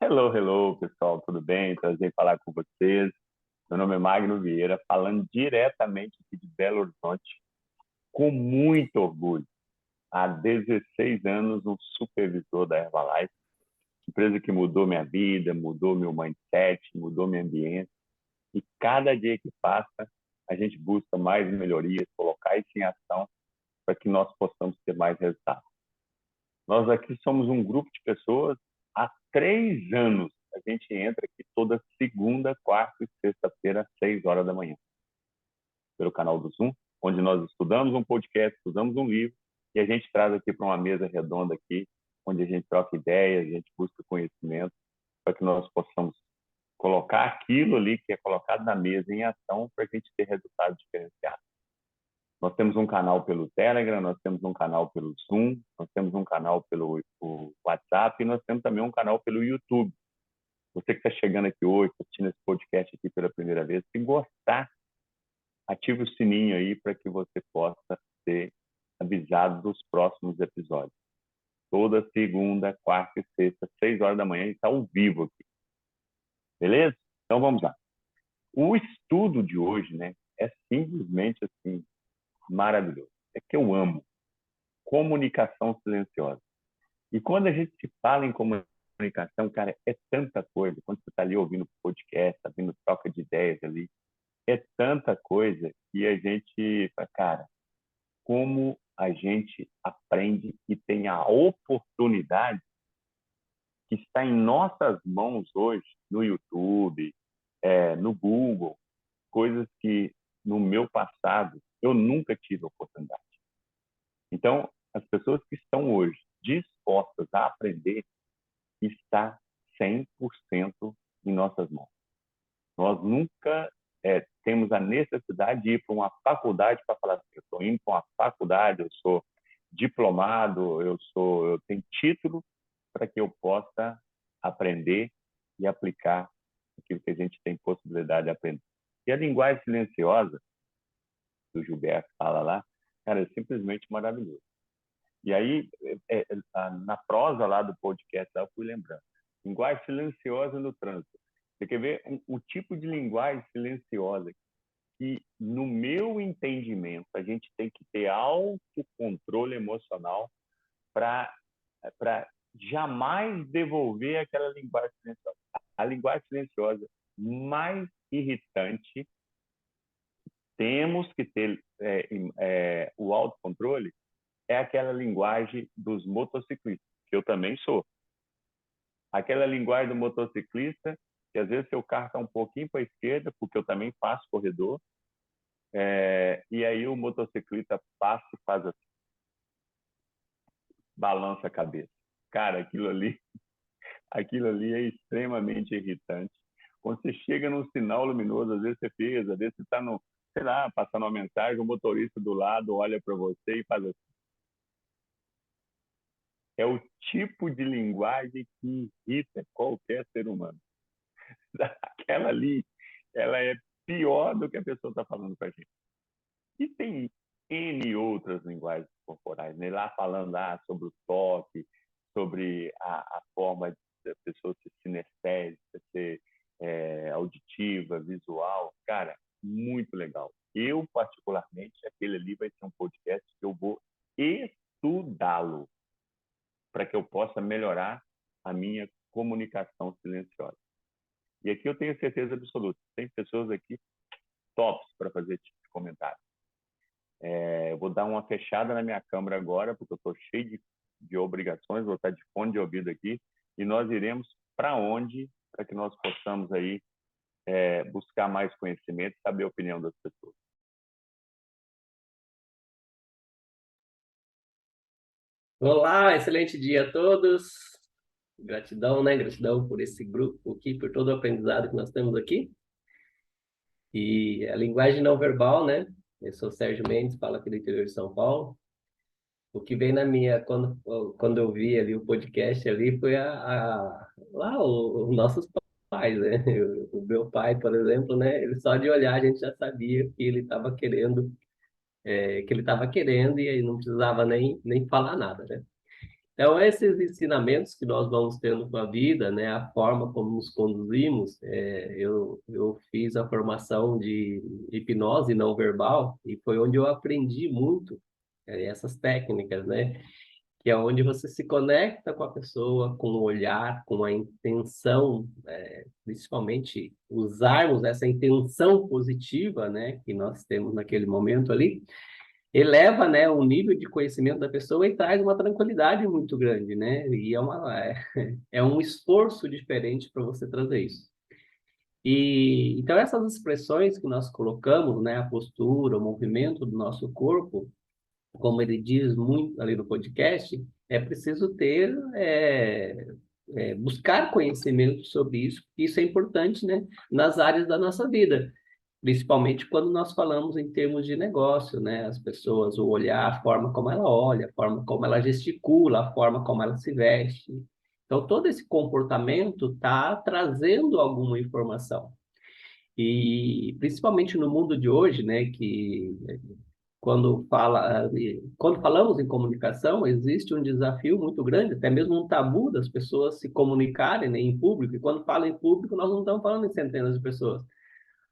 Hello, hello, pessoal, tudo bem? Prazer em falar com vocês. Meu nome é Magno Vieira, falando diretamente aqui de Belo Horizonte, com muito orgulho. Há 16 anos, um supervisor da Herbalife, empresa que mudou minha vida, mudou meu mindset, mudou meu ambiente. E cada dia que passa, a gente busca mais melhorias, colocar isso em ação para que nós possamos ter mais resultados. Nós aqui somos um grupo de pessoas há 3 anos. A gente entra aqui toda segunda, quarta e sexta-feira, às 6 horas da manhã, pelo canal do Zoom, onde nós estudamos um podcast, estudamos um livro, e a gente traz aqui para uma mesa redonda aqui, onde a gente troca ideias, a gente busca conhecimento, para que nós possamos colocar aquilo ali que é colocado na mesa em ação para a gente ter resultados diferenciados. Nós temos um canal pelo Telegram, nós temos um canal pelo Zoom, nós temos um canal pelo WhatsApp e nós temos também um canal pelo YouTube. Você que está chegando aqui hoje, assistindo esse podcast aqui pela primeira vez, se gostar, ative o sininho aí para que você possa ser avisado dos próximos episódios. Toda segunda, quarta e sexta, 6 horas da manhã, está ao vivo aqui. Beleza? Então vamos lá. O estudo de hoje, né, é simplesmente assim, maravilhoso. É que eu amo comunicação silenciosa. E quando a gente se fala em comunicação, cara, é tanta coisa. Quando você está ali ouvindo podcast, tá ouvindo troca de ideias ali, é tanta coisa que a gente fala, cara, como a gente aprende e tem a oportunidade que está em nossas mãos hoje, no YouTube, no Google, coisas que no meu passado eu nunca tive oportunidade. Então, as pessoas que estão hoje dispostas a aprender está 100% em nossas mãos. Nós nunca temos a necessidade de ir para uma faculdade para falar assim, eu estou indo para uma faculdade, eu sou diplomado, eu tenho título para que eu possa aprender e aplicar aquilo que a gente tem possibilidade de aprender. E a linguagem silenciosa, que o Gilberto fala lá, cara, é simplesmente maravilhoso. E aí, na prosa lá do podcast, eu fui lembrando. Linguagem silenciosa no trânsito. Você quer ver o tipo de linguagem silenciosa que, no meu entendimento, a gente tem que ter autocontrole emocional para jamais devolver aquela linguagem silenciosa. A linguagem silenciosa mais irritante, temos que ter o autocontrole, é aquela linguagem dos motociclistas, que eu também sou. Aquela linguagem do motociclista, que às vezes seu carro está um pouquinho para a esquerda, porque eu também faço corredor, e aí o motociclista passa e faz assim, balança a cabeça. Cara, aquilo ali é extremamente irritante. Quando você chega num sinal luminoso, às vezes você fez, às vezes você está no, sei lá, passando uma mensagem, o motorista do lado olha para você e faz assim. É o tipo de linguagem que irrita qualquer ser humano. Aquela ali, ela é pior do que a pessoa está falando para a gente. E tem N outras linguagens corporais, né? Lá falando sobre o toque, sobre a forma da pessoa ser sinestésica, ser auditiva, visual. Cara, muito legal. Eu, particularmente, aquele ali vai ser um podcast que eu vou estudá-lo para que eu possa melhorar a minha comunicação silenciosa. E aqui eu tenho certeza absoluta, tem pessoas aqui tops para fazer esse tipo de comentário. Eu vou dar uma fechada na minha câmera agora, porque eu estou cheio de obrigações, vou estar de fone de ouvido aqui, e nós iremos para onde, para que nós possamos aí buscar mais conhecimento e saber a opinião das pessoas. Olá, excelente dia a todos. Gratidão, né? Gratidão por esse grupo aqui, por todo o aprendizado que nós temos aqui. E a linguagem não verbal, né? Eu sou Sérgio Mendes, falo aqui do interior de São Paulo. O que veio na minha, quando eu vi ali o podcast ali, foi lá os nossos pais, né? O meu pai, por exemplo, né? Ele só de olhar a gente já sabia que ele estava querendo, e aí não precisava nem falar nada, né? Então, esses ensinamentos que nós vamos tendo com a vida, né, a forma como nos conduzimos, eu fiz a formação de hipnose não verbal e foi onde eu aprendi muito essas técnicas, né, que é onde você se conecta com a pessoa, com o olhar, com a intenção, principalmente usarmos essa intenção positiva, né, que nós temos naquele momento ali, eleva, né, o nível de conhecimento da pessoa e traz uma tranquilidade muito grande, né? E é um esforço diferente para você trazer isso. E então essas expressões que nós colocamos, né, a postura, o movimento do nosso corpo, como ele diz muito ali no podcast, é preciso buscar conhecimento sobre isso, porque isso é importante, né, nas áreas da nossa vida, principalmente quando nós falamos em termos de negócio, né? As pessoas, o olhar, a forma como ela olha, a forma como ela gesticula, a forma como ela se veste. Então, todo esse comportamento está trazendo alguma informação. E principalmente no mundo de hoje, né, que quando falamos em comunicação, existe um desafio muito grande, até mesmo um tabu das pessoas se comunicarem, né, em público. E quando fala em público, nós não estamos falando em centenas de pessoas,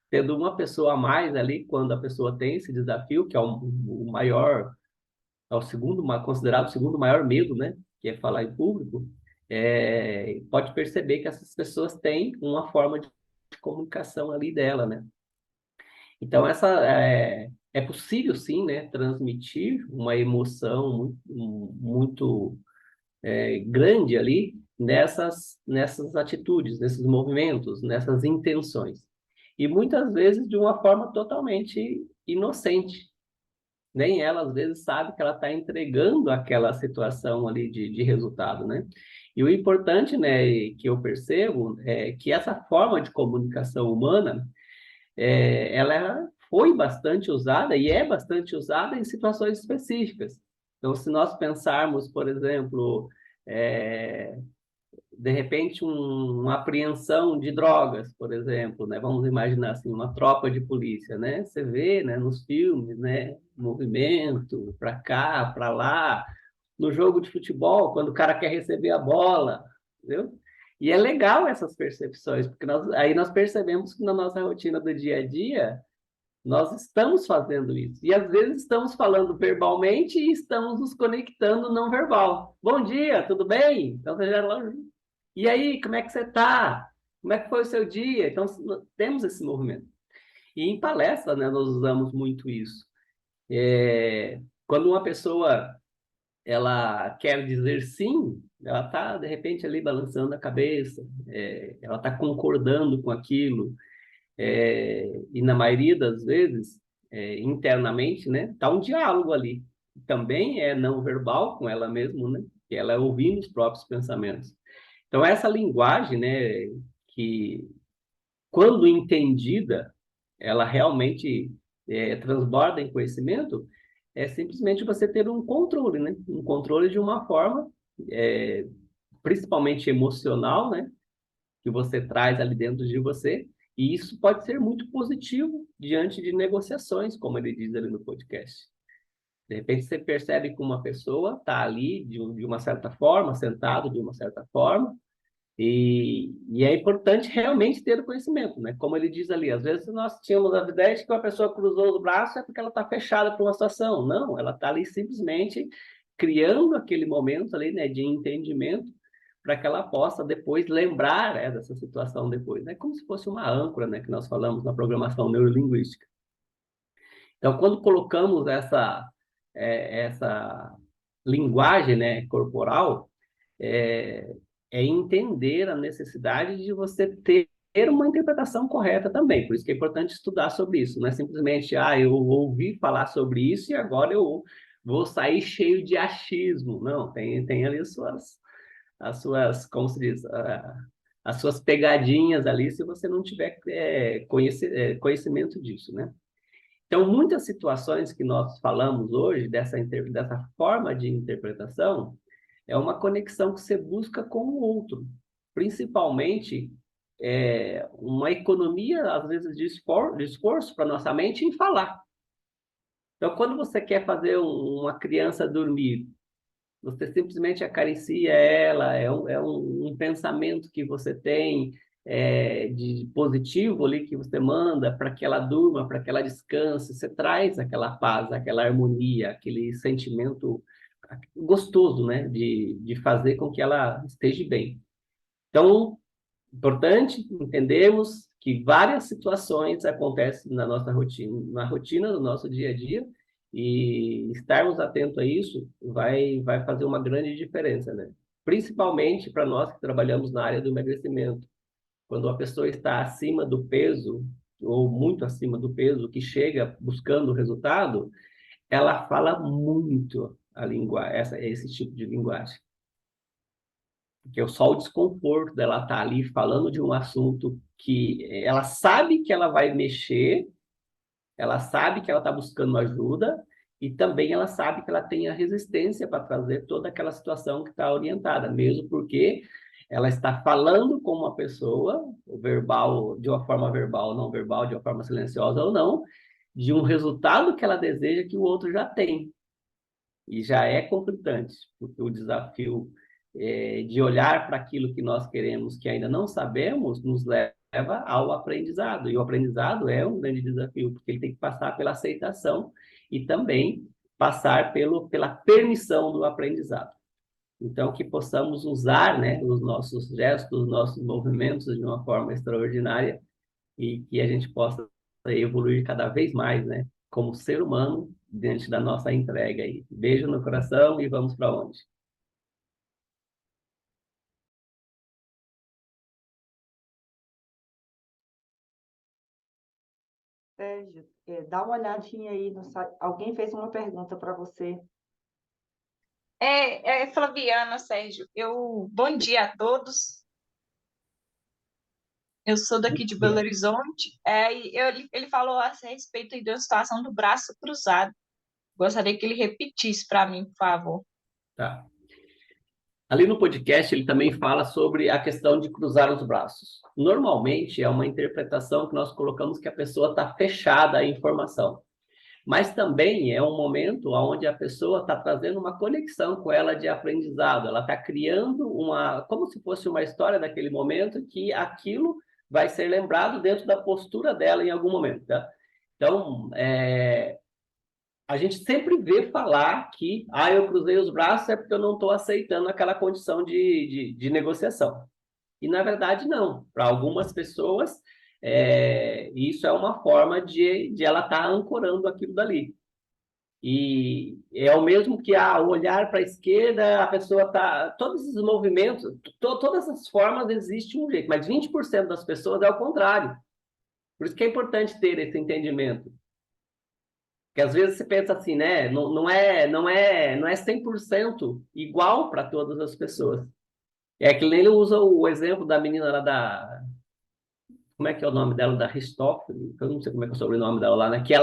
tendo uma pessoa a mais ali, quando a pessoa tem esse desafio, que é o maior, é o segundo, considerado o segundo maior medo, né? Que é falar em público, pode perceber que essas pessoas têm uma forma de comunicação ali dela, né? Então, é possível, sim, né, transmitir uma emoção muito grande ali nessas atitudes, nesses movimentos, nessas intenções. E muitas vezes de uma forma totalmente inocente. Nem ela, às vezes, sabe que ela está entregando aquela situação ali de resultado, né? E o importante, né, que eu percebo é que essa forma de comunicação humana, ela foi bastante usada e é bastante usada em situações específicas. Então, se nós pensarmos, por exemplo, é, de repente uma apreensão de drogas, por exemplo, né? Vamos imaginar assim, uma tropa de polícia, né? Você vê, né, nos filmes, né, movimento para cá, para lá, no jogo de futebol, quando o cara quer receber a bola, entendeu? E é legal essas percepções, porque aí nós percebemos que na nossa rotina do dia a dia nós estamos fazendo isso. E às vezes estamos falando verbalmente e estamos nos conectando não verbal. Bom dia, tudo bem? Então você já e aí, como é que você está? Como é que foi o seu dia? Então, temos esse movimento. E em palestra, né, nós usamos muito isso. Quando uma pessoa ela quer dizer sim, ela está, de repente, ali balançando a cabeça, ela está concordando com aquilo, e na maioria das vezes, internamente, né, está um diálogo ali. Também é não verbal com ela mesma, né, que ela é ouvindo os próprios pensamentos. Então, essa linguagem, né, que, quando entendida, ela realmente transborda em conhecimento, é simplesmente você ter um controle, né? Um controle de uma forma, é, principalmente emocional, né? Que você traz ali dentro de você, e isso pode ser muito positivo diante de negociações, como ele diz ali no podcast. De repente você percebe que uma pessoa está ali de uma certa forma, sentado de uma certa forma, e é importante realmente ter o conhecimento, né? Como ele diz ali, às vezes nós tínhamos a ideia de que uma pessoa cruzou os braços é porque ela está fechada para uma situação. Não, ela está ali simplesmente criando aquele momento ali, né, de entendimento para que ela possa depois lembrar, dessa situação depois. É como se fosse uma âncora, né, que nós falamos na programação neurolinguística. Então, quando colocamos essa linguagem, né, corporal, é, é entender a necessidade de você ter uma interpretação correta também. Por isso que é importante estudar sobre isso. Não é simplesmente, eu ouvi falar sobre isso e agora eu vou sair cheio de achismo. Não, tem ali como se diz, as suas pegadinhas ali, se você não tiver conhecimento disso, né? Então, muitas situações que nós falamos hoje, dessa forma de interpretação, é uma conexão que você busca com o outro. Principalmente, uma economia, às vezes, de esforço para nossa mente em falar. Então, quando você quer fazer uma criança dormir, Você simplesmente acaricia ela, é um pensamento que você tem de positivo ali que você manda para que ela durma, para que ela descanse. Você traz aquela paz, aquela harmonia, aquele sentimento gostoso, né? De fazer com que ela esteja bem. Então, importante entendermos que várias situações acontecem na nossa rotina, na rotina do nosso dia a dia, e estarmos atentos a isso vai fazer uma grande diferença, né? Principalmente para nós que trabalhamos na área do emagrecimento. Quando a pessoa está acima do peso, ou muito acima do peso, que chega buscando o resultado, ela fala muito a língua, esse tipo de linguagem. Porque é só o desconforto dela estar ali falando de um assunto que ela sabe que ela vai mexer, ela sabe que ela está buscando ajuda, e também ela sabe que ela tem a resistência para trazer toda aquela situação que está orientada, mesmo porque ela está falando com uma pessoa, o verbal, de uma forma verbal, não verbal, de uma forma silenciosa ou não, de um resultado que ela deseja que o outro já tem. E já é conflitante, porque o desafio de olhar para aquilo que nós queremos, que ainda não sabemos, nos leva ao aprendizado. E o aprendizado é um grande desafio, porque ele tem que passar pela aceitação e também passar pela permissão do aprendizado. Então, que possamos usar, né, os nossos gestos, os nossos movimentos de uma forma extraordinária, e que a gente possa evoluir cada vez mais, né? Como ser humano, diante da nossa entrega aí. Beijo no coração e vamos para onde? Sérgio, dá uma olhadinha aí no site. Alguém fez uma pergunta para você. Flaviana, Sérgio. Bom dia a todos. Eu sou daqui de Belo Horizonte. Ele falou a respeito aí da situação do braço cruzado. Gostaria que ele repetisse para mim, por favor. Tá. Ali no podcast, ele também fala sobre a questão de cruzar os braços. Normalmente, é uma interpretação que nós colocamos que a pessoa está fechada à informação. Mas também é um momento onde a pessoa está trazendo uma conexão com ela de aprendizado. Ela está criando como se fosse uma história daquele momento, que aquilo vai ser lembrado dentro da postura dela em algum momento, tá? Então, a gente sempre vê falar que eu cruzei os braços é porque eu não estou aceitando aquela condição de negociação. E, na verdade, não. Para algumas pessoas, isso é uma forma de ela estar ancorando aquilo dali. E é o mesmo que olhar para a esquerda, a pessoa está. Todos esses movimentos, todas essas formas existem um jeito, mas 20% das pessoas é o contrário. Por isso que é importante ter esse entendimento. Porque às vezes você pensa assim, né? Não é 100% igual para todas as pessoas. É que ele usa o exemplo da menina lá da. Como é que é o nome dela? Da Ristoff, eu não sei como é que é o sobrenome dela lá, né? Que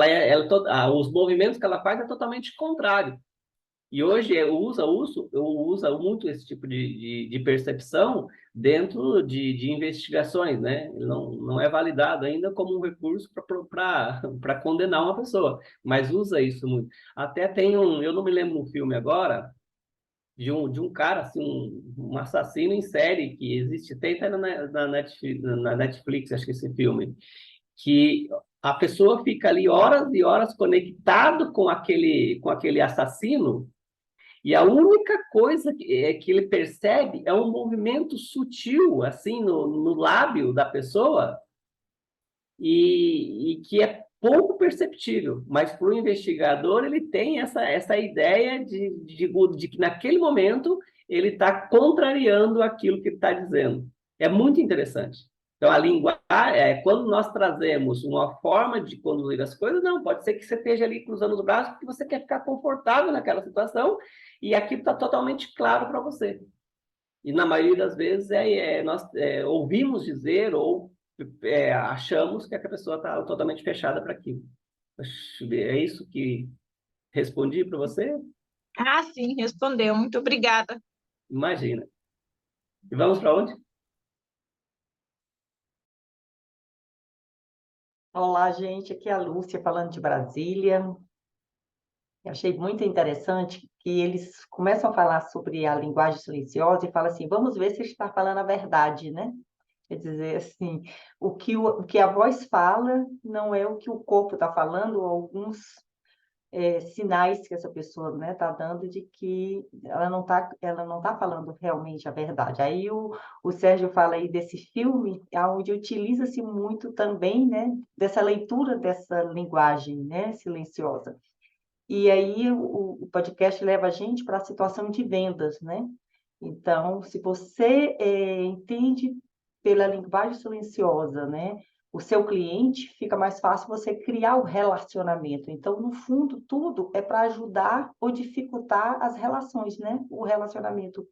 os movimentos que ela faz é totalmente contrário. E hoje eu uso muito esse tipo de percepção dentro de investigações, né? Ele não é validado ainda como um recurso para condenar uma pessoa, mas usa isso muito. Até eu não me lembro um filme agora, de um cara, assim, um assassino em série que existe, tem até na Netflix, acho que esse filme, que a pessoa fica ali horas e horas conectado com aquele assassino, e a única coisa que ele percebe é um movimento sutil, assim, no lábio da pessoa, e que é pouco perceptível. Mas para o investigador, ele tem essa ideia de que naquele momento ele está contrariando aquilo que ele está dizendo. É muito interessante. Então, a linguagem, quando nós trazemos uma forma de conduzir as coisas, não, pode ser que você esteja ali cruzando os braços porque você quer ficar confortável naquela situação e aquilo está totalmente claro para você. E na maioria das vezes nós ouvimos dizer ou achamos que a pessoa está totalmente fechada para aquilo. É isso que respondi para você? Ah, sim, respondeu. Muito obrigada. Imagina. E vamos para onde? Olá, gente. Aqui é a Lúcia falando de Brasília. Eu achei muito interessante que eles começam a falar sobre a linguagem silenciosa e falam assim, vamos ver se ele está falando a verdade, né? Quer dizer, assim, o que a voz fala não é o que o corpo está falando, ou alguns sinais que essa pessoa, né, está dando de que ela não tá falando realmente a verdade. Aí o Sérgio fala aí desse filme, onde utiliza-se muito também, né, dessa leitura dessa linguagem, né, silenciosa. E aí o podcast leva a gente para a situação de vendas, né? Então, se você entende pela linguagem silenciosa, né, o seu cliente, fica mais fácil você criar o relacionamento. Então, no fundo, tudo é para ajudar ou dificultar as relações, né? O relacionamento,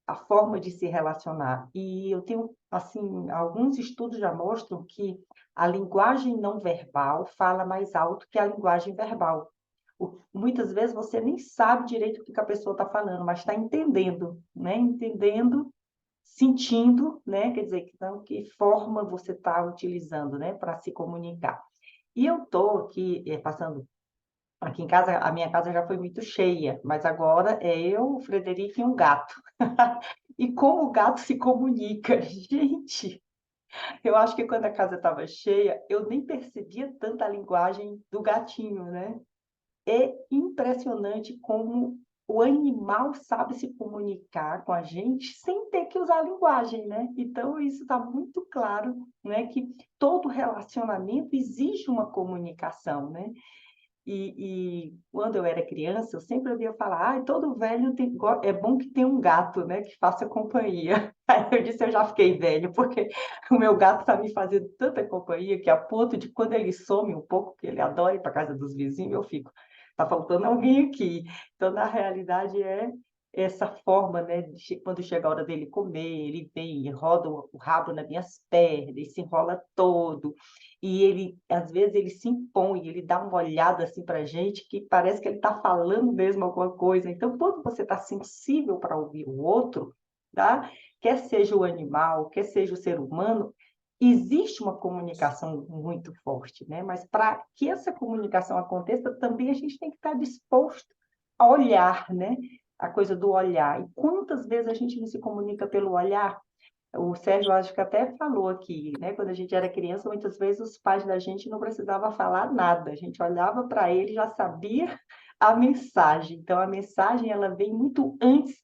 a forma de se relacionar. E eu tenho, assim, alguns estudos já mostram que a linguagem não verbal fala mais alto que a linguagem verbal. Muitas vezes você nem sabe direito o que a pessoa está falando, mas está entendendo, né? Entendendo, sentindo, né? Quer dizer, então, que forma você está utilizando, né? Para se comunicar. E eu estou aqui passando aqui em casa, a minha casa já foi muito cheia, mas agora é eu, o Frederico e um gato. E como o gato se comunica, gente! Eu acho que quando a casa estava cheia, eu nem percebia tanta linguagem do gatinho, né? É impressionante como o animal sabe se comunicar com a gente sem ter que usar a linguagem, né? Então, isso está muito claro, né? Que todo relacionamento exige uma comunicação, né? E quando eu era criança, eu sempre ouvia falar, todo velho é bom que tem um gato, né? Que faça companhia. Aí eu disse, eu já fiquei velho, porque o meu gato está me fazendo tanta companhia que a ponto de quando ele some um pouco, que ele adora ir para casa dos vizinhos, eu fico, tá faltando alguém aqui. Então, na realidade, é essa forma, né? Quando chega a hora dele comer, ele vem, roda o rabo nas minhas pernas, e se enrola todo. E ele, às vezes, ele se impõe, ele dá uma olhada assim para a gente que parece que ele está falando mesmo alguma coisa. Então, quando você está sensível para ouvir o outro, tá? Quer seja o animal, quer seja o ser humano, existe uma comunicação muito forte, né? Mas para que essa comunicação aconteça, também a gente tem que estar disposto a olhar, né? A coisa do olhar. E quantas vezes a gente não se comunica pelo olhar? O Sérgio, acho que até falou aqui, né? Quando a gente era criança, muitas vezes os pais da gente não precisavam falar nada. A gente olhava para ele e já sabia a mensagem. Então, a mensagem, ela vem muito antes,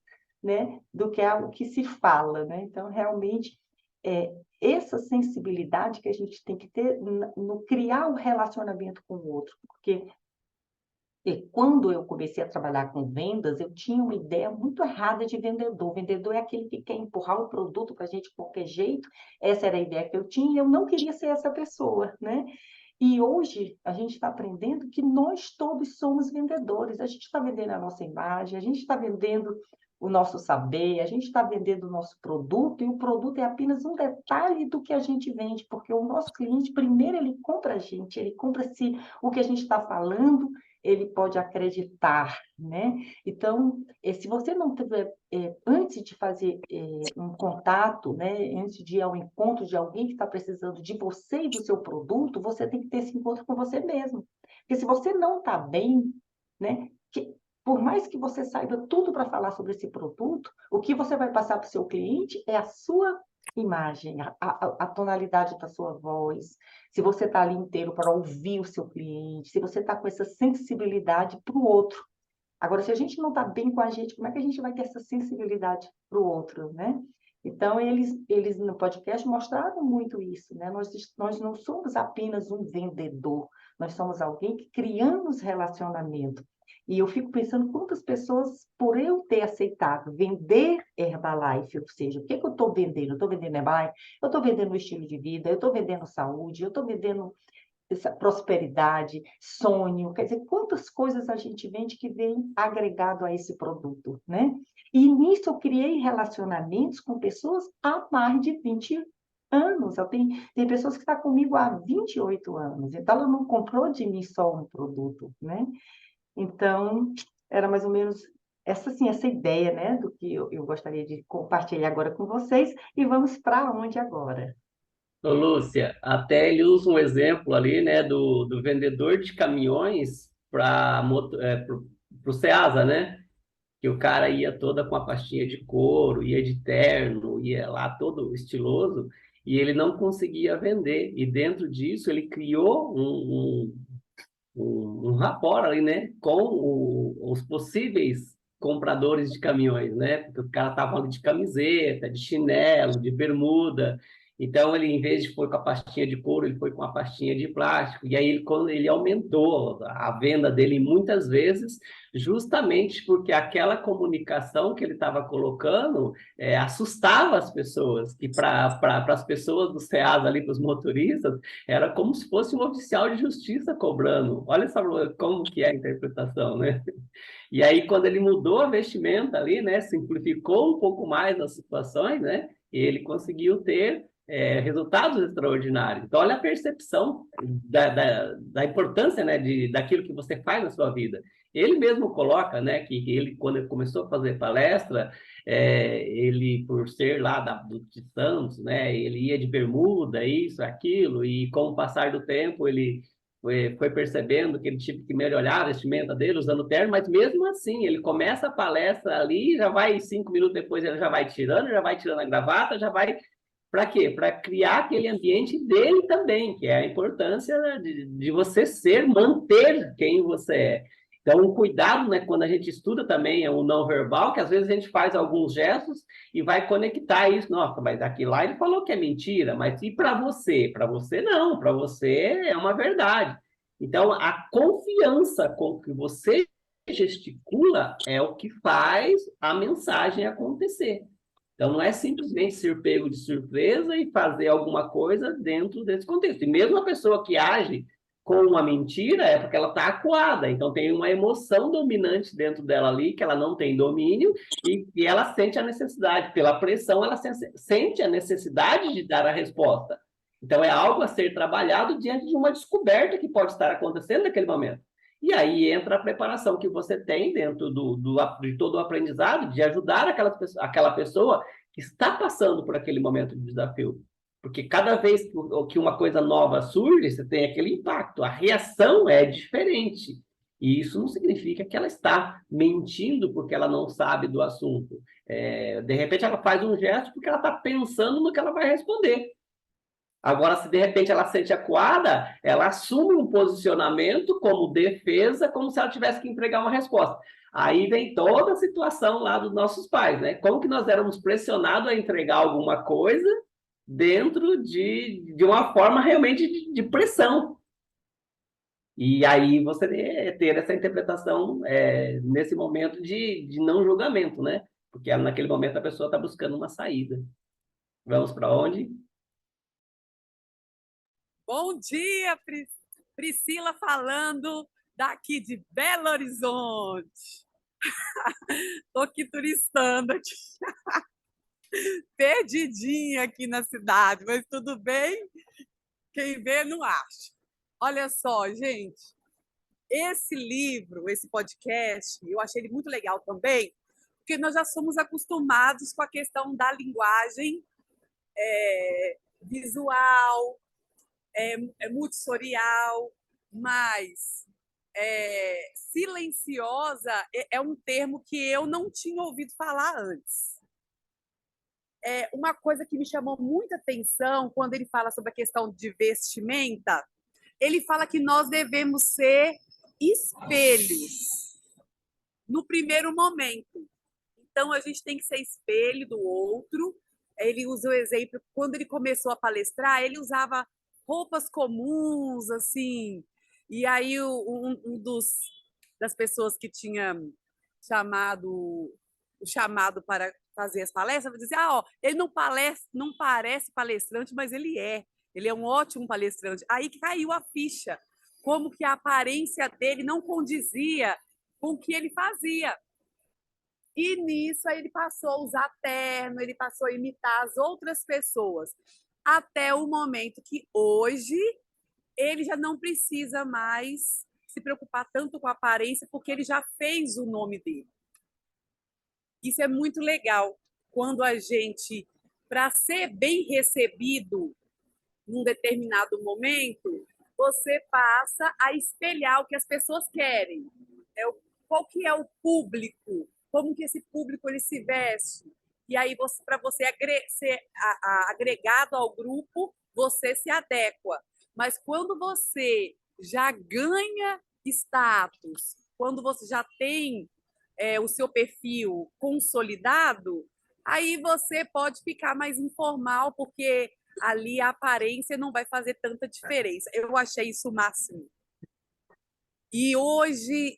né, do que o que se fala, né? Então, realmente, essa sensibilidade que a gente tem que ter no criar o relacionamento com o outro. Porque quando eu comecei a trabalhar com vendas, eu tinha uma ideia muito errada de vendedor. Vendedor é aquele que quer empurrar o produto para a gente de qualquer jeito. Essa era a ideia que eu tinha e eu não queria ser essa pessoa, né? E hoje a gente está aprendendo que nós todos somos vendedores. A gente está vendendo a nossa imagem, a gente está vendendo o nosso saber, a gente está vendendo o nosso produto, e o produto é apenas um detalhe do que a gente vende, porque o nosso cliente, primeiro, ele compra a gente, ele compra se o que a gente está falando, ele pode acreditar, né? Então, se você não tiver, antes de fazer um contato, né, antes de ir ao encontro de alguém que está precisando de você e do seu produto, você tem que ter esse encontro com você mesmo. Porque se você não está bem, né, por mais que você saiba tudo para falar sobre esse produto, o que você vai passar para o seu cliente é a sua imagem, a tonalidade da sua voz, se você está ali inteiro para ouvir o seu cliente, se você está com essa sensibilidade para o outro. Agora, se a gente não está bem com a gente, como é que a gente vai ter essa sensibilidade para o outro, né? Então, eles no podcast mostraram muito isso, né? Nós não somos apenas um vendedor, nós somos alguém que criamos relacionamento. E eu fico pensando quantas pessoas, por eu ter aceitado vender Herbalife, ou seja, o que eu estou vendendo? Eu estou vendendo Herbalife, eu estou vendendo um estilo de vida, eu estou vendendo saúde, eu estou vendendo essa prosperidade, sonho, quer dizer, quantas coisas a gente vende que vem agregado a esse produto, né? E nisso eu criei relacionamentos com pessoas há mais de 20 anos. Tem pessoas que estão comigo há 28 anos, então ela não comprou de mim só um produto, né? Então, era mais ou menos essa, assim, essa ideia, né, do que eu gostaria de compartilhar agora com vocês. E vamos para onde agora? Ô, Lúcia, até ele usa um exemplo ali, né, do vendedor de caminhões para o Ceasa, né? que o cara ia toda com a pastinha de couro, ia de terno, ia lá todo estiloso, e ele não conseguia vender. E dentro disso ele criou um rapport ali, né, com os possíveis compradores de caminhões, né? Porque o cara tava ali de camiseta, de chinelo, de bermuda. Então ele, em vez de for com a pastinha de couro, ele foi com a pastinha de plástico. E aí ele, quando ele aumentou a venda dele muitas vezes, justamente porque aquela comunicação que ele estava colocando assustava as pessoas. E para as pessoas do SEAS ali, para os motoristas, era como se fosse um oficial de justiça cobrando. Olha só como que é a interpretação, né? E aí, quando ele mudou a vestimenta ali, né, simplificou um pouco mais as situações, né, ele conseguiu ter resultados extraordinários. Então, olha a percepção da importância, né, daquilo que você faz na sua vida. Ele mesmo coloca, né, que ele, quando ele começou a fazer palestra, ele, por ser lá de Santos, né, ele ia de bermuda, isso, aquilo, e com o passar do tempo, ele foi percebendo que ele tinha que melhorar a vestimenta dele usando terno, mas mesmo assim, ele começa a palestra ali, já vai 5 minutos depois, ele já vai tirando a gravata, já vai. Para quê? Para criar aquele ambiente dele também, que é a importância de você manter quem você é. Então, o cuidado, né, quando a gente estuda também o não verbal, que às vezes a gente faz alguns gestos e vai conectar isso. Nossa, mas aqui lá ele falou que é mentira, mas e para você? Para você não, para você é uma verdade. Então, a confiança com que você gesticula é o que faz a mensagem acontecer. Então, não é simplesmente ser pego de surpresa e fazer alguma coisa dentro desse contexto. E mesmo a pessoa que age com uma mentira é porque ela está acuada. Então, tem uma emoção dominante dentro dela ali, que ela não tem domínio, e ela sente a necessidade. Pela pressão, ela sente a necessidade de dar a resposta. Então, é algo a ser trabalhado diante de uma descoberta que pode estar acontecendo naquele momento. E aí entra a preparação que você tem dentro de todo o aprendizado, de ajudar aquela pessoa que está passando por aquele momento de desafio. Porque cada vez que uma coisa nova surge, você tem aquele impacto. A reação é diferente. E isso não significa que ela está mentindo porque ela não sabe do assunto. De repente, ela faz um gesto porque ela está pensando no que ela vai responder. Agora, se de repente ela sente acuada, ela assume um posicionamento como defesa, como se ela tivesse que entregar uma resposta. Aí vem toda a situação lá dos nossos pais, né? Como que nós éramos pressionados a entregar alguma coisa dentro de uma forma realmente de pressão. E aí você ter essa interpretação nesse momento de não julgamento, né? Porque naquele momento a pessoa está buscando uma saída. Vamos para onde? Bom dia, Priscila falando daqui de Belo Horizonte. Estou aqui turistando, aqui. Perdidinha aqui na cidade, mas tudo bem, quem vê não acha. Olha só, gente, esse livro, esse podcast, eu achei ele muito legal também, porque nós já somos acostumados com a questão da linguagem visual, multissensorial, mas silenciosa é um termo que eu não tinha ouvido falar antes. Uma coisa que me chamou muita atenção quando ele fala sobre a questão de vestimenta, ele fala que nós devemos ser espelhos no primeiro momento. Então, a gente tem que ser espelho do outro. Ele usa o exemplo, quando ele começou a palestrar, ele usava roupas comuns, assim, e aí das pessoas que tinha o chamado para fazer as palestras, dizer, ele não parece palestrante, mas ele é um ótimo palestrante. Aí caiu a ficha, como que a aparência dele não condizia com o que ele fazia. E nisso aí ele passou a usar terno, ele passou a imitar as outras pessoas, até o momento que hoje ele já não precisa mais se preocupar tanto com a aparência, porque ele já fez o nome dele. Isso é muito legal, quando a gente, para ser bem recebido num determinado momento, você passa a espelhar o que as pessoas querem. Qual que é o público como que esse público ele se veste. E aí, para você ser agregado ao grupo, você se adequa. Mas quando você já ganha status, quando você já tem o seu perfil consolidado, aí você pode ficar mais informal, porque ali a aparência não vai fazer tanta diferença. Eu achei isso o máximo. E hoje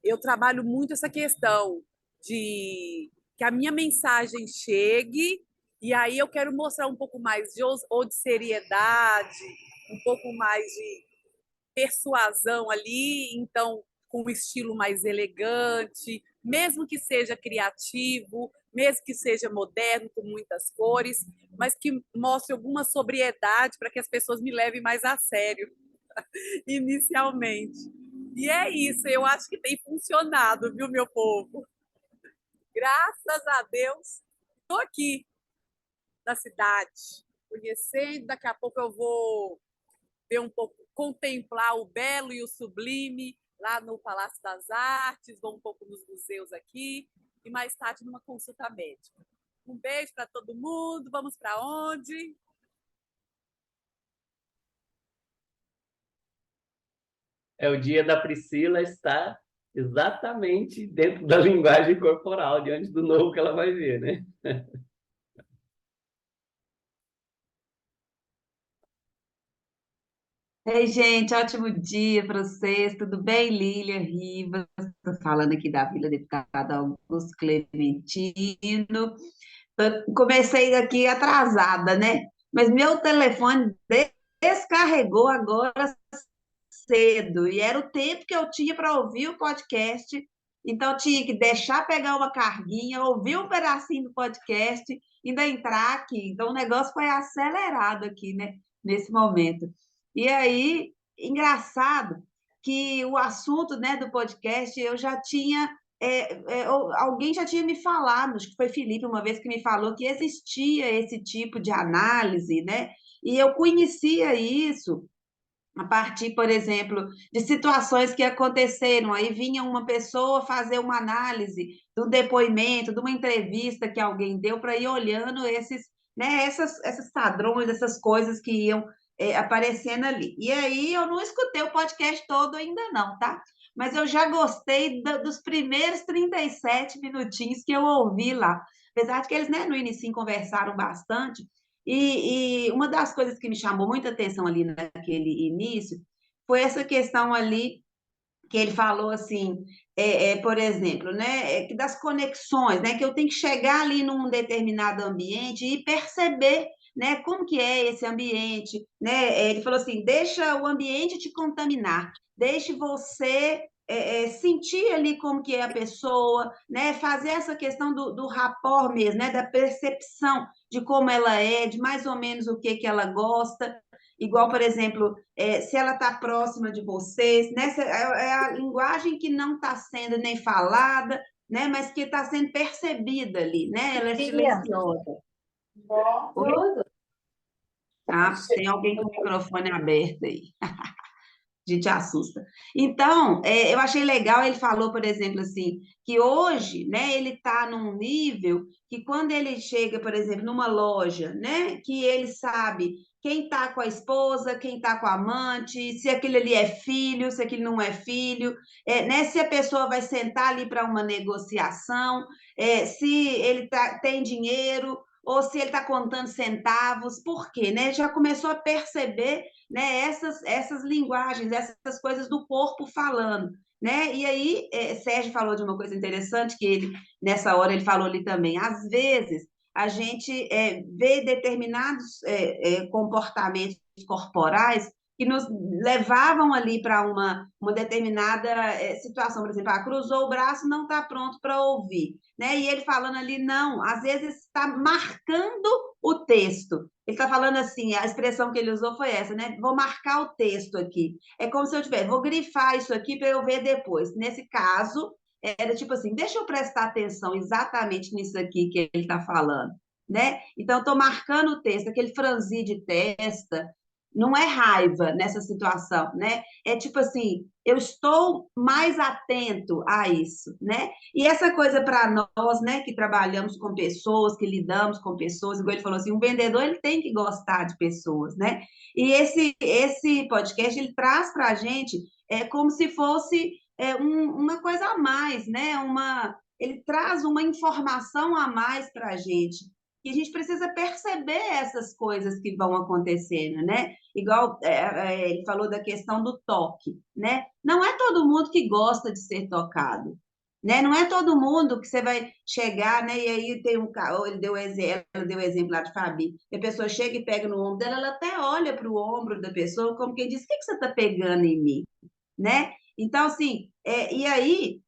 eu trabalho muito essa questão de que a minha mensagem chegue, e aí eu quero mostrar um pouco mais de seriedade, um pouco mais de persuasão ali, então com um estilo mais elegante, mesmo que seja criativo, mesmo que seja moderno, com muitas cores, mas que mostre alguma sobriedade para que as pessoas me levem mais a sério, inicialmente. E é isso, eu acho que tem funcionado, viu, meu povo? Graças a Deus, estou aqui na cidade, conhecendo. Daqui a pouco eu vou ver um pouco, contemplar o belo e o sublime lá no Palácio das Artes, vou um pouco nos museus aqui e mais tarde numa consulta médica. Um beijo para todo mundo. Vamos para onde? O dia da Priscila está exatamente dentro da linguagem corporal, diante do novo que ela vai ver, né? Ei, gente, ótimo dia para vocês. Tudo bem, Lília, Rivas? Estou falando aqui da Vila Deputado Augusto Clementino. Comecei aqui atrasada, né? Mas meu telefone descarregou agora cedo, e era o tempo que eu tinha para ouvir o podcast. Então, eu tinha que deixar pegar uma carguinha, ouvir um pedacinho do podcast, ainda entrar aqui. Então, o negócio foi acelerado aqui, né? Nesse momento. E aí, engraçado que o assunto, né, do podcast eu já tinha. Alguém já tinha me falado, acho que foi Felipe uma vez que me falou que existia esse tipo de análise, né? E eu conhecia isso a partir, por exemplo, de situações que aconteceram. Aí vinha uma pessoa fazer uma análise do depoimento, de uma entrevista que alguém deu, para ir olhando esses padrões, essas coisas que iam aparecendo ali. E aí eu não escutei o podcast todo ainda não, tá? Mas eu já gostei dos primeiros 37 minutinhos que eu ouvi lá. Apesar de que eles, né, no início conversaram bastante, e uma das coisas que me chamou muita atenção ali naquele início foi essa questão ali que ele falou assim, por exemplo, né, que das conexões, né, que eu tenho que chegar ali num determinado ambiente e perceber, né, como que é esse ambiente, né? Ele falou assim, deixa o ambiente te contaminar, deixe você sentir ali como que é a pessoa, né, fazer essa questão do rapport mesmo, né, da percepção de como ela é, de mais ou menos o que ela gosta. Igual, por exemplo, se ela está próxima de vocês, né? É a linguagem que não está sendo nem falada, né? Mas que está sendo percebida ali, né? Ela é silenciosa. Oi? Ah, tem alguém com o microfone aberto aí. A gente assusta. Então, eu achei legal, ele falou, por exemplo, assim, que hoje, né, ele está num nível que quando ele chega, por exemplo, numa loja, né, que ele sabe quem está com a esposa, quem está com a amante, se aquele ali é filho, se aquele não é filho, né, se a pessoa vai sentar ali para uma negociação, se ele tem dinheiro ou se ele está contando centavos, por quê? Né? Já começou a perceber, né, essas linguagens, essas coisas do corpo falando. Né? E aí, Sérgio falou de uma coisa interessante, que ele, nessa hora, ele falou ali também. Às vezes, a gente vê determinados comportamentos corporais que nos levavam ali para uma determinada situação. Por exemplo, cruzou o braço, não está pronto para ouvir. Né? E ele falando ali, não, às vezes está marcando o texto. Ele está falando assim, a expressão que ele usou foi essa, né? Vou marcar o texto aqui. É como se eu tivesse, vou grifar isso aqui para eu ver depois. Nesse caso, era tipo assim, deixa eu prestar atenção exatamente nisso aqui que ele está falando, né? Então, estou marcando o texto, aquele franzir de testa, não é raiva nessa situação, né? É tipo assim, eu estou mais atento a isso, né? E essa coisa para nós, né, que trabalhamos com pessoas, que lidamos com pessoas, igual ele falou assim, um vendedor ele tem que gostar de pessoas, né? E esse podcast ele traz para a gente como se fosse uma coisa a mais, né? Ele traz uma informação a mais para a gente. E a gente precisa perceber essas coisas que vão acontecendo, né? Igual ele falou da questão do toque, né? Não é todo mundo que gosta de ser tocado, né? Não é todo mundo que você vai chegar, né? E aí tem um cara, ela deu o exemplo lá de Fabi, que a pessoa chega e pega no ombro dela, ela até olha para o ombro da pessoa como quem diz, o que que você está pegando em mim, né? Então, assim, e aí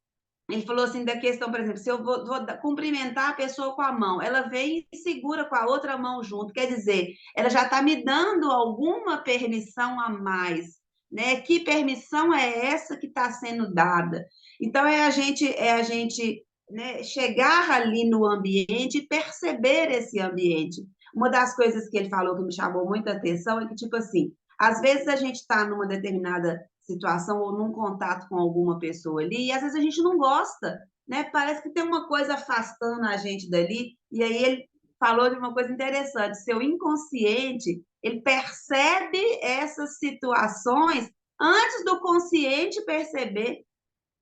ele falou assim da questão, por exemplo, se eu vou cumprimentar a pessoa com a mão, ela vem e segura com a outra mão junto, quer dizer, ela já está me dando alguma permissão a mais, né? Que permissão é essa que está sendo dada? Então é a gente, né, chegar ali no ambiente e perceber esse ambiente. Uma das coisas que ele falou que me chamou muita atenção é que, tipo assim, às vezes a gente está numa determinada situação ou num contato com alguma pessoa ali, e às vezes a gente não gosta, né? Parece que tem uma coisa afastando a gente dali, e aí ele falou de uma coisa interessante, seu inconsciente, ele percebe essas situações antes do consciente perceber,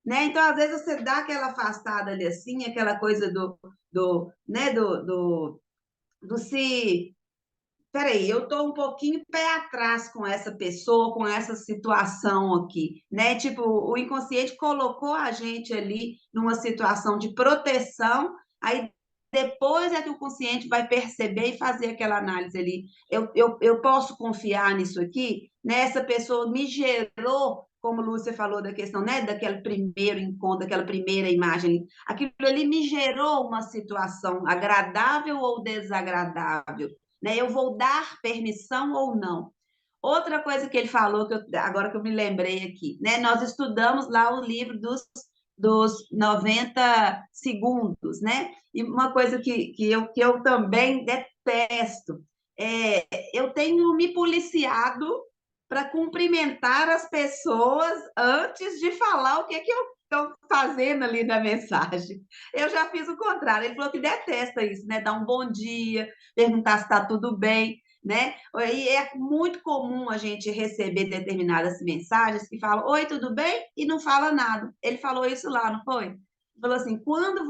né? Então, às vezes você dá aquela afastada ali assim, aquela coisa né, do se peraí, eu estou um pouquinho pé atrás com essa pessoa, com essa situação aqui, né? Tipo, o inconsciente colocou a gente ali numa situação de proteção, aí depois é que o consciente vai perceber e fazer aquela análise ali. Eu posso confiar nisso aqui? Né? Essa pessoa me gerou, como Lúcia falou da questão, né? Daquele primeiro encontro, daquela primeira imagem, aquilo ali me gerou uma situação agradável ou desagradável, né? Eu vou dar permissão ou não? Outra coisa que ele falou, agora que eu me lembrei aqui, né? Nós estudamos lá o livro dos 90 segundos, né? E uma coisa que eu também detesto, eu tenho me policiado para cumprimentar as pessoas antes de falar o que eu estou fazendo ali na mensagem. Eu já fiz o contrário. Ele falou que detesta isso, né? Dar um bom dia, perguntar se está tudo bem, né? E é muito comum a gente receber determinadas mensagens que falam, oi, tudo bem? E não fala nada. Ele falou isso lá, não foi? Ele falou assim, quando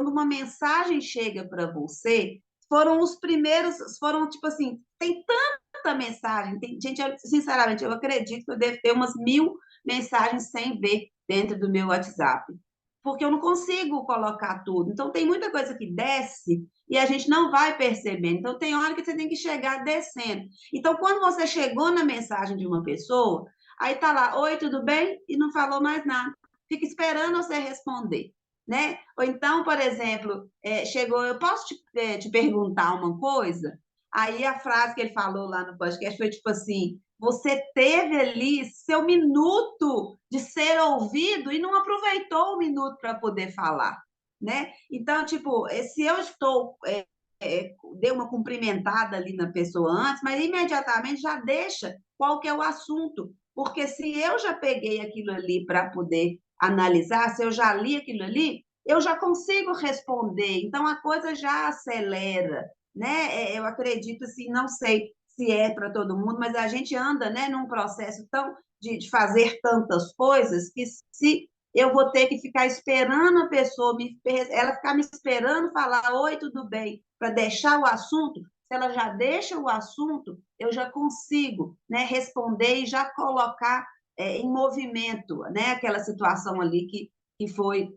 uma mensagem chega para você, foram os primeiros, foram tipo assim, tem tanta mensagem, gente, sinceramente, eu acredito que eu devo ter umas 1000 mensagens sem ver dentro do meu WhatsApp, porque eu não consigo colocar tudo. Então, tem muita coisa que desce e a gente não vai percebendo. Então, tem hora que você tem que chegar descendo. Então, quando você chegou na mensagem de uma pessoa, aí tá lá, oi, tudo bem? E não falou mais nada. Fica esperando você responder, né? Ou então, por exemplo, chegou, eu posso te perguntar uma coisa? Aí a frase que ele falou lá no podcast foi tipo assim: você teve ali seu minuto de ser ouvido e não aproveitou o minuto para poder falar, né? Então, tipo, se eu dei uma cumprimentada ali na pessoa antes, mas imediatamente já deixa qual que é o assunto, porque se eu já peguei aquilo ali para poder analisar, se eu já li aquilo ali, eu já consigo responder, então a coisa já acelera, né? Eu acredito assim, não sei se é para todo mundo, mas a gente anda, né, num processo tão de fazer tantas coisas que se eu vou ter que ficar esperando a pessoa, ela ficar me esperando falar, oi, tudo bem, para deixar o assunto, se ela já deixa o assunto, eu já consigo, né, responder e já colocar em movimento, né, aquela situação ali que foi,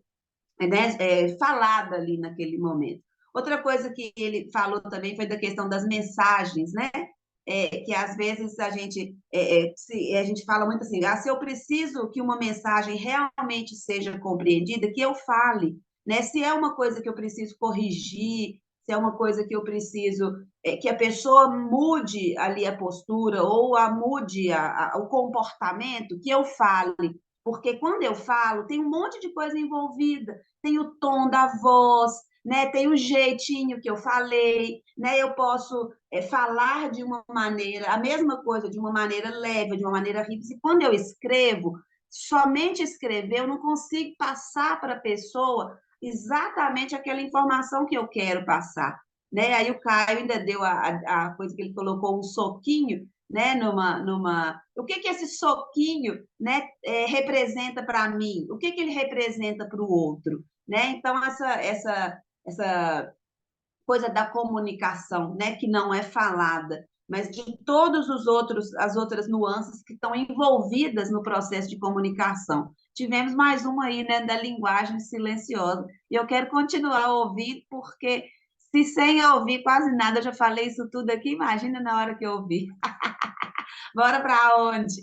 né, falada ali naquele momento. Outra coisa que ele falou também foi da questão das mensagens, né? Que às vezes a gente fala muito assim, se eu preciso que uma mensagem realmente seja compreendida, que eu fale, né? Se é uma coisa que eu preciso corrigir, se é uma coisa que eu preciso que a pessoa mude ali a postura ou mude o comportamento, que eu fale. Porque quando eu falo, tem um monte de coisa envolvida, tem o tom da voz, né? Tem o jeitinho que eu falei, né? Eu posso falar de uma maneira, a mesma coisa, de uma maneira leve, de uma maneira simples. E quando eu escrevo, somente escrever, eu não consigo passar para a pessoa exatamente aquela informação que eu quero passar, né? Aí o Caio ainda deu a coisa que ele colocou, um soquinho, né? O que que esse soquinho, né, representa para mim? O que que ele representa para o outro, né? Então essa coisa da comunicação, né, que não é falada, mas de todos os outros as outras nuances que estão envolvidas no processo de comunicação. Tivemos mais uma aí, né, da linguagem silenciosa. E eu quero continuar a ouvir, porque se sem ouvir quase nada, eu já falei isso tudo aqui, imagina na hora que eu ouvir. Bora para onde?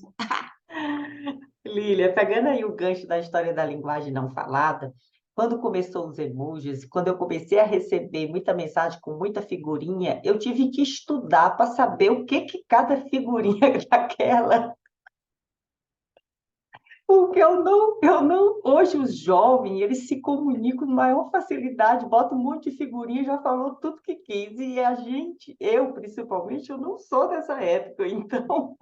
Lília, pegando aí o gancho da história da linguagem não falada, quando começou os emojis, quando eu comecei a receber muita mensagem com muita figurinha, eu tive que estudar para saber o que que cada figurinha daquela. Porque hoje os jovens, eles se comunicam com maior facilidade, botam um monte de figurinha, já falou tudo que quis, e a gente, eu principalmente, eu não sou dessa época, então,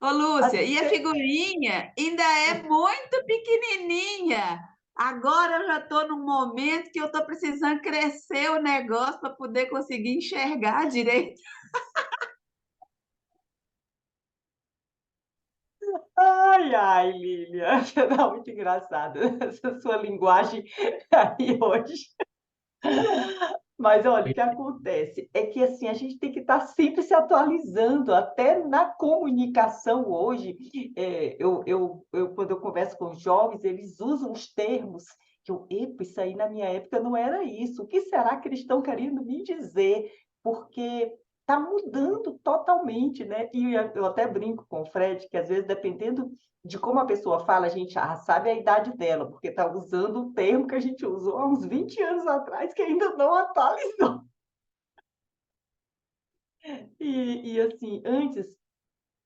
Ô, Lúcia, e a até figurinha ainda é muito pequenininha. Agora eu já estou num momento que eu estou precisando crescer o negócio para poder conseguir enxergar direito. ai, ai, Lília, tá muito engraçado essa sua linguagem aí hoje. Mas olha, o que acontece é que assim a gente tem que estar sempre se atualizando, até na comunicação hoje. Quando eu converso com os jovens, eles usam os termos que epa, isso aí na minha época não era isso. O que será que eles estão querendo me dizer? Porque está mudando totalmente, né? E eu até brinco com o Fred que às vezes, dependendo de como a pessoa fala, a gente já sabe a idade dela, porque está usando o termo que a gente usou há uns 20 anos atrás, que ainda não atualizou. Assim, antes,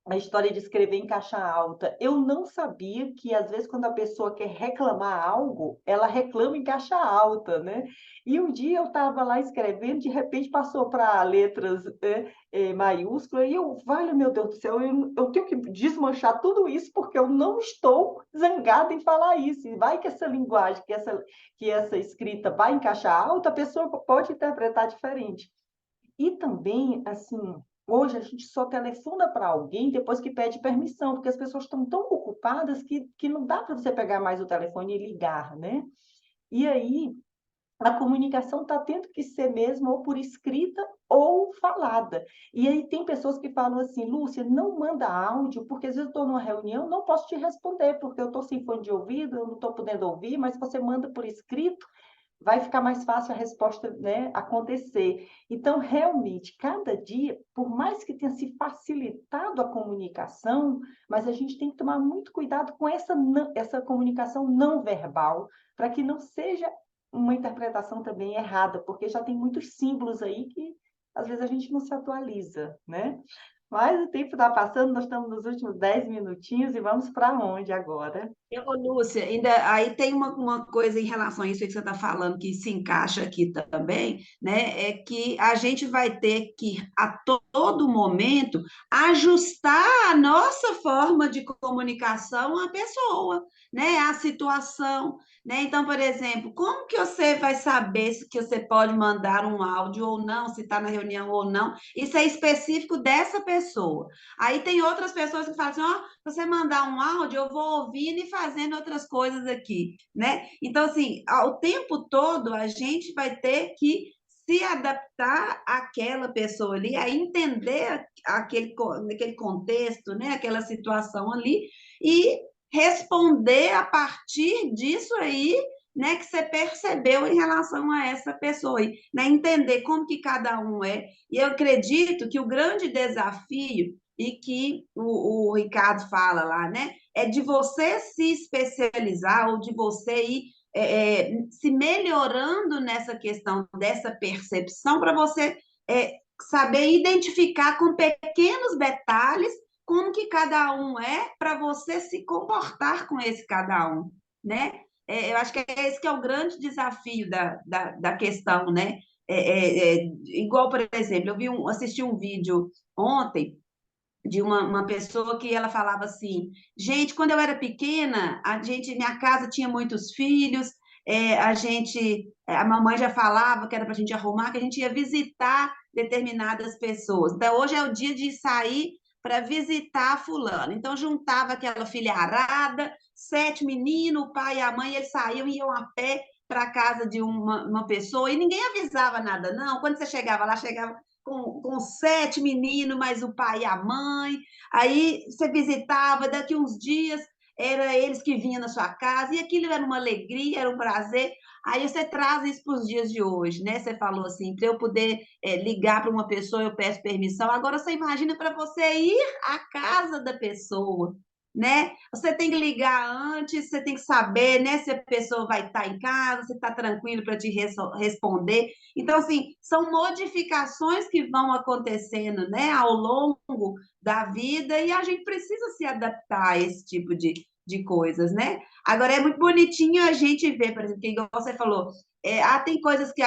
a história de escrever em caixa alta, eu não sabia que, às vezes, quando a pessoa quer reclamar algo, ela reclama em caixa alta, né? E um dia eu estava lá escrevendo, de repente passou para letras maiúsculas, e vale, meu Deus do céu, eu tenho que desmanchar tudo isso, porque eu não estou zangada em falar isso. E vai que essa linguagem, que essa escrita vai em caixa alta, a pessoa pode interpretar diferente. E também, assim, hoje a gente só telefona para alguém depois que pede permissão, porque as pessoas estão tão ocupadas que não dá para você pegar mais o telefone e ligar, né? E aí, a comunicação está tendo que ser mesmo ou por escrita ou falada. E aí tem pessoas que falam assim, Lúcia, não manda áudio, porque às vezes eu estou numa reunião, não posso te responder, porque eu estou sem fone de ouvido, eu não estou podendo ouvir, mas se você manda por escrito, vai ficar mais fácil a resposta, né, acontecer. Então, realmente, cada dia, por mais que tenha se facilitado a comunicação, mas a gente tem que tomar muito cuidado com essa comunicação não verbal, para que não seja uma interpretação também errada, porque já tem muitos símbolos aí que às vezes a gente não se atualiza, né? Mas o tempo está passando, nós estamos nos últimos 10 minutinhos e vamos para onde agora? Ô, Lúcia, ainda aí tem uma coisa em relação a isso que você está falando que se encaixa aqui também, né? É que a gente vai ter que, a todo momento, ajustar a nossa forma de comunicação à pessoa, né? À situação, né? Então, por exemplo, como que você vai saber se que você pode mandar um áudio ou não, se está na reunião ou não? Isso é específico dessa pessoa. Aí tem outras pessoas que falam assim, ó, você mandar um áudio, eu vou ouvindo e fazendo outras coisas aqui, né? Então, assim, ao tempo todo, a gente vai ter que se adaptar àquela pessoa ali, a entender aquele contexto, né? Aquela situação ali, e responder a partir disso aí, né? Que você percebeu em relação a essa pessoa, aí, né? Entender como que cada um é. E eu acredito que o grande desafio e que o Ricardo fala lá, né? É de você se especializar ou de você ir se melhorando nessa questão dessa percepção para você saber identificar com pequenos detalhes como que cada um é para você se comportar com esse cada um, né? eu acho que é esse que é o grande desafio da questão, né? Igual, por exemplo, assisti um vídeo ontem de uma pessoa que ela falava assim, gente, quando eu era pequena, minha casa tinha muitos filhos, a mamãe já falava que era para a gente arrumar, que a gente ia visitar determinadas pessoas. Então, hoje é o dia de sair para visitar fulano. Então, juntava aquela filharada, 7 meninos, o pai e a mãe, eles saíam e iam a pé para a casa de uma pessoa, e ninguém avisava nada, não. Quando você chegava lá, chegava com 7 meninos, mais o pai e a mãe. Aí você visitava, daqui uns dias era eles que vinham na sua casa, e aquilo era uma alegria, era um prazer. Aí você traz isso para os dias de hoje, né? Você falou assim, para eu poder ligar para uma pessoa, eu peço permissão. Agora você imagina para você ir à casa da pessoa, né? Você tem que ligar antes, você tem que saber, né, se a pessoa vai estar em casa, se está tranquilo para te responder. Então, assim, são modificações que vão acontecendo, né, ao longo da vida e a gente precisa se adaptar a esse tipo de coisas, né? Agora, é muito bonitinho a gente ver, por exemplo, que igual você falou, tem coisas que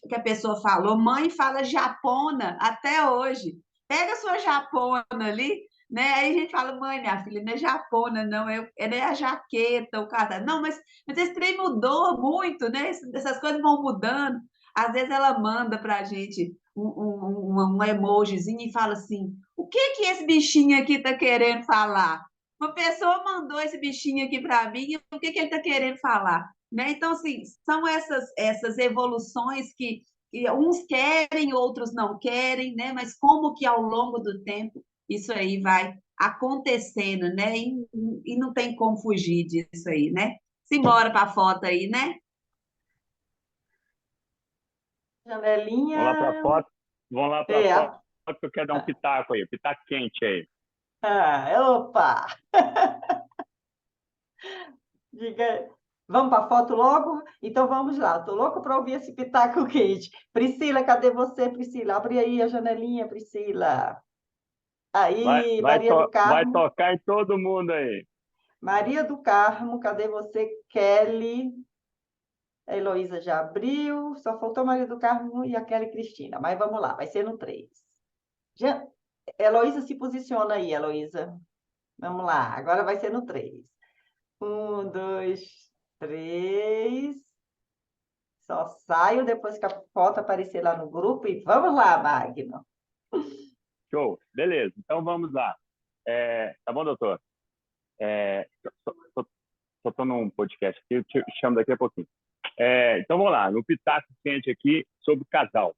que a pessoa falou, mãe fala japona até hoje. Pega a sua japona ali, né? Aí a gente fala, mãe, minha filha, não é japona, não, é a jaqueta, o casaco. Não, mas esse trem mudou muito, né? Essas coisas vão mudando. Às vezes ela manda para a gente um emojizinho e fala assim: o que que esse bichinho aqui está querendo falar? Uma pessoa mandou esse bichinho aqui para mim, e o que que ele está querendo falar? Né? Então, assim, são essas evoluções que uns querem, outros não querem, né? Mas como que ao longo do tempo isso aí vai acontecendo, né? E não tem como fugir disso aí, né? Simbora para a foto aí, né? Janelinha. Vamos lá para a foto. Vamos lá para a É, foto que eu quero dar um pitaco aí, pitaco quente aí. opa! Diga, vamos para a foto logo? Então vamos lá, estou louca para ouvir esse pitaco quente. Priscila, cadê você, Priscila? Abre aí a janelinha, Priscila. Aí, Maria do Vai Carmo. tocar em todo mundo aí. Maria do Carmo, cadê você, Kelly? A Heloísa já abriu, só faltou Maria do Carmo e a Kelly Cristina. Mas vamos lá, vai ser no 3. Já... Heloísa, se posiciona aí, Heloísa. Vamos lá, agora vai ser no 3. 1, 2, 3. Só saio depois que a foto aparecer lá no grupo e vamos lá, Magno. Show, beleza. Então vamos lá. Tá bom, doutor? Só estou num podcast aqui, eu te chamo daqui a pouquinho. Então vamos lá, no pitaco quente aqui sobre casal,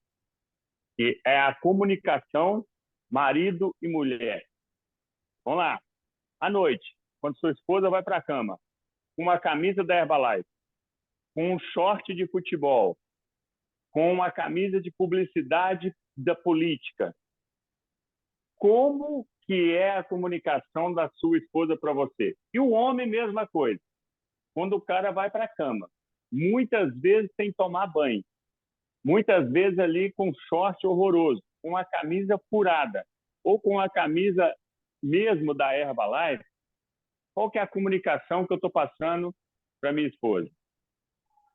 que é a comunicação marido e mulher. Vamos lá. À noite, quando sua esposa vai para a cama, com uma camisa da Herbalife, com um short de futebol, com uma camisa de publicidade da política, como que é a comunicação da sua esposa para você? E o homem, mesma coisa. Quando o cara vai para a cama, muitas vezes sem tomar banho, muitas vezes ali com short horroroso, com a camisa furada, ou com a camisa mesmo da Herbalife, qual que é a comunicação que eu estou passando para minha esposa?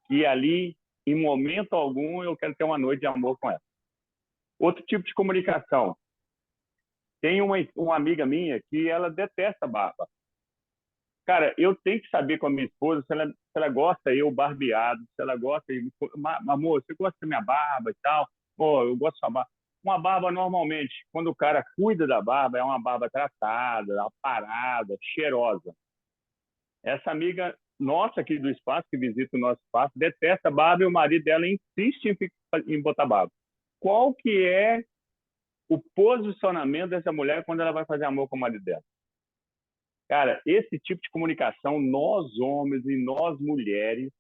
Que ali, em momento algum, eu quero ter uma noite de amor com ela. Outro tipo de comunicação. Tem uma amiga minha que ela detesta barba. Cara, eu tenho que saber com a minha esposa se ela gosta eu barbeado, se ela gosta... Amor, você gosta da minha barba e tal? Pô, eu gosto da sua barba. Uma barba, normalmente, quando o cara cuida da barba, é uma barba tratada, aparada, cheirosa. Essa amiga nossa aqui do espaço, que visita o nosso espaço, detesta a barba e o marido dela insiste em botar barba. Qual que é o posicionamento dessa mulher quando ela vai fazer amor com o marido dela? Cara, esse tipo de comunicação, nós homens e nós mulheres,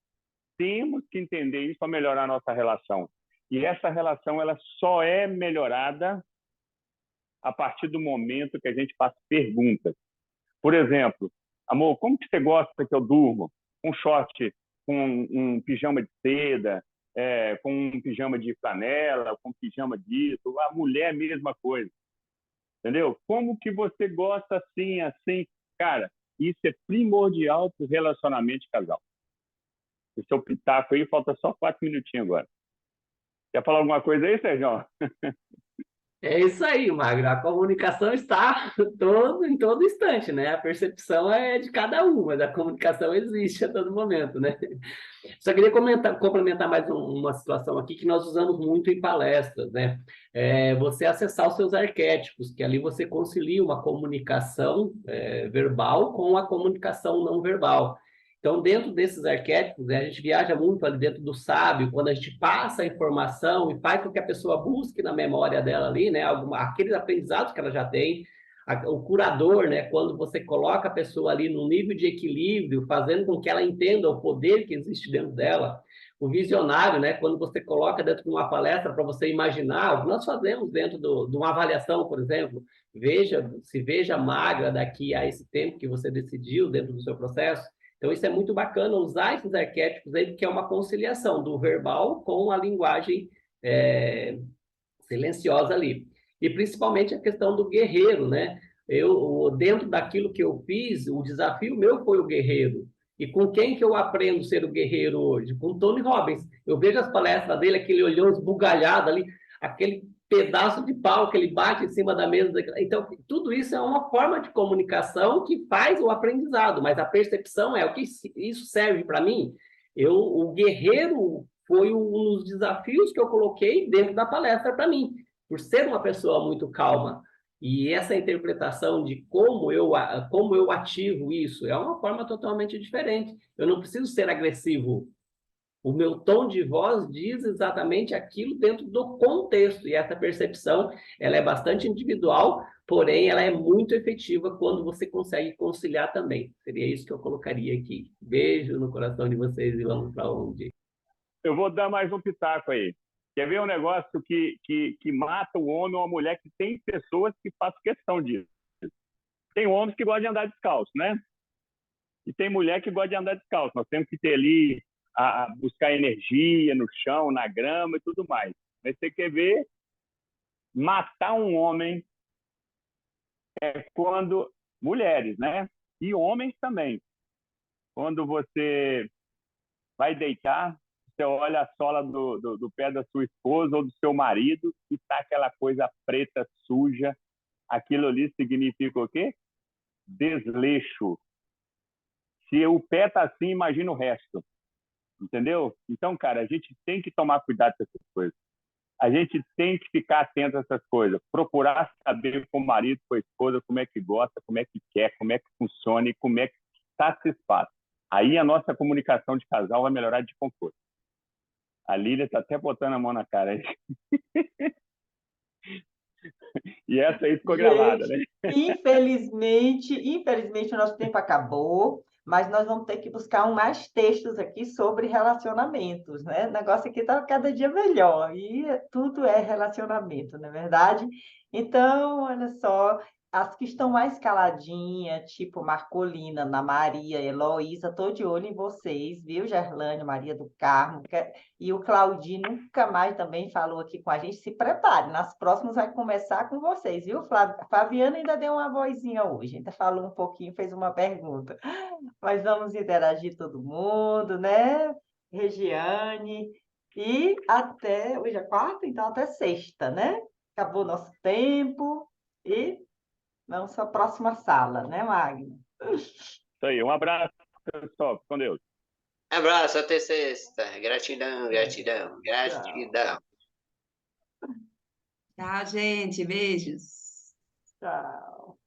temos que entender isso para melhorar a nossa relação. E essa relação ela só é melhorada a partir do momento que a gente faz perguntas. Por exemplo, amor, como que você gosta que eu durmo? Com short, com um pijama de seda, com um pijama de flanela, com um pijama disso. A mulher, a mesma coisa. Entendeu? Como que você gosta assim, assim? Cara, isso é primordial para o relacionamento de casal. o seu pitaco aí, falta só 4 minutinhos agora. Quer falar alguma coisa aí, Sérgio? É isso aí, Magro. A comunicação está em todo instante, né? A percepção é de cada um, mas a comunicação existe a todo momento, né? Só queria complementar mais uma situação aqui que nós usamos muito em palestras, né? Você acessar os seus arquétipos, que ali você concilia uma comunicação verbal com a comunicação não verbal. Então, dentro desses arquétipos, né, a gente viaja muito ali dentro do sábio, quando a gente passa a informação e faz com que a pessoa busque na memória dela ali, né, aqueles aprendizados que ela já tem. O curador, né, quando você coloca a pessoa ali no nível de equilíbrio, fazendo com que ela entenda o poder que existe dentro dela. O visionário, né, quando você coloca dentro de uma palestra para você imaginar, o que nós fazemos dentro de uma avaliação, por exemplo, se veja magra daqui a esse tempo que você decidiu dentro do seu processo. Então, isso é muito bacana usar esses arquétipos aí, porque é uma conciliação do verbal com a linguagem silenciosa ali. E principalmente a questão do guerreiro, né? Dentro daquilo que eu fiz, o desafio meu foi o guerreiro. E com quem que eu aprendo a ser o guerreiro hoje? Com o Tony Robbins. Eu vejo as palestras dele, aquele olhão esbugalhado ali, aquele pedaço de pau que ele bate em cima da mesa. Então, tudo isso é uma forma de comunicação que faz o aprendizado, mas a percepção é o que isso serve para mim. O guerreiro foi um dos desafios que eu coloquei dentro da palestra para mim, por ser uma pessoa muito calma. E essa interpretação de como eu ativo isso é uma forma totalmente diferente. Eu não preciso ser agressivo. O meu tom de voz diz exatamente aquilo dentro do contexto. E essa percepção, ela é bastante individual, porém ela é muito efetiva quando você consegue conciliar também. Seria isso que eu colocaria aqui. Beijo no coração de vocês e vamos para onde? Eu vou dar mais um pitaco aí. Quer ver um negócio que mata o homem ou a mulher, que tem pessoas que fazem questão disso. Tem homens que gostam de andar descalço, né? E tem mulher que gosta de andar descalço. Nós temos que ter ali buscar energia no chão, na grama e tudo mais. Mas você quer ver matar um homem é quando mulheres, né? E homens também. Quando você vai deitar, você olha a sola do pé da sua esposa ou do seu marido e tá aquela coisa preta, suja. Aquilo ali significa o quê? Desleixo. Se o pé tá assim, imagina o resto. Entendeu? Então, cara, a gente tem que tomar cuidado com essas coisas. A gente tem que ficar atento a essas coisas. Procurar saber com o marido, com a esposa, como é que gosta, como é que quer, como é que funciona e como é que satisfaz. Aí a nossa comunicação de casal vai melhorar de conforto. A Lília está até botando a mão na cara aí. E essa aí ficou gravada, né? Infelizmente o nosso tempo acabou, mas nós vamos ter que buscar mais textos aqui sobre relacionamentos, né? O negócio aqui está cada dia melhor e tudo é relacionamento, não é verdade? Então, olha só, as que estão mais caladinhas, tipo Marcolina, Ana Maria, Heloísa, estou de olho em vocês, viu, Gerlane, Maria do Carmo, e o Claudinho nunca mais também falou aqui com a gente. Se prepare, nas próximas vai começar com vocês, viu, Flávia? Fabiana ainda deu uma vozinha hoje, ainda falou um pouquinho, fez uma pergunta. Mas vamos interagir todo mundo, né? Regiane. E até, hoje é quarta, então até sexta, né? Acabou nosso tempo e vamos para a próxima sala, né, Magno? Isso aí. Um abraço, pessoal. Com Deus. Abraço, até sexta. Gratidão, gratidão, Tchau. gratidão. Tchau, gente. Beijos. Tchau.